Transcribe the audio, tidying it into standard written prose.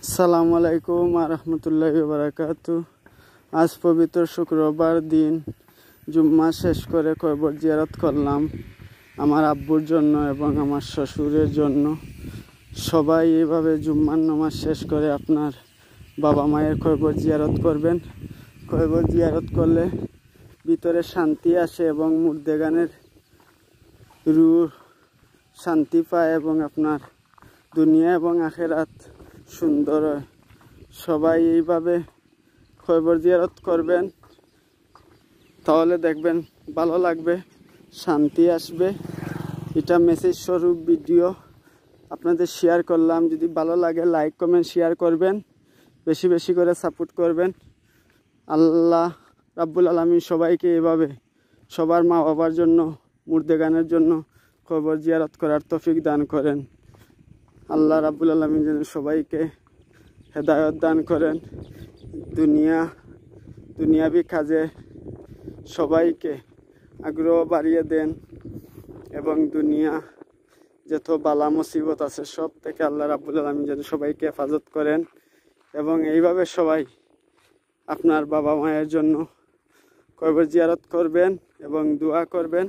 আসসালামু আলাইকুম রহমতুল্লাহি বারাকাতু। আজ পবিত্র শুক্রবার দিন জুম্মা শেষ করে কবর জিয়ারত করলাম আমার আব্বুর জন্য এবং আমার শ্বশুরের জন্য। সবাই এইভাবে জুম্মার নামাজ শেষ করে আপনার বাবা মায়ের কবর জিয়ারত করবেন। কবর জিয়ারত করলে ভিতরে শান্তি আসে এবং মুর্দেগানের রূহ শান্তি পায় এবং আপনার দুনিয়া এবং আখেরাত সুন্দর হয়। সবাই এইভাবে কবর জিয়ারত করবেন, তাহলে দেখবেন ভালো লাগবে, শান্তি আসবে। এটা মেসেজ স্বরূপ ভিডিও আপনাদের শেয়ার করলাম। যদি ভালো লাগে লাইক কমেন্ট শেয়ার করবেন, বেশি বেশি করে সাপোর্ট করবেন। আল্লাহ রাব্বুল আলামিন সবাইকে এভাবে সবার মা বাবার জন্য, মুর্দেগানের জন্য কবর জিয়ারত করার তৌফিক দান করেন। আল্লাহ রাব্বুল আলামিন যেন সবাইকে হেদায়েত দান করেন, দুনিয়াবি কাজে সবাইকে আগ্রহ বাড়িয়ে দেন এবং দুনিয়া যত বালা মুসিবত আছে সব থেকে আল্লাহ রাব্বুল আলামিন যেন সবাইকে হেফাজত করেন। এবং এইভাবে সবাই আপনার বাবা মায়ের জন্য কবর জিয়ারত করবেন এবং দোয়া করবেন।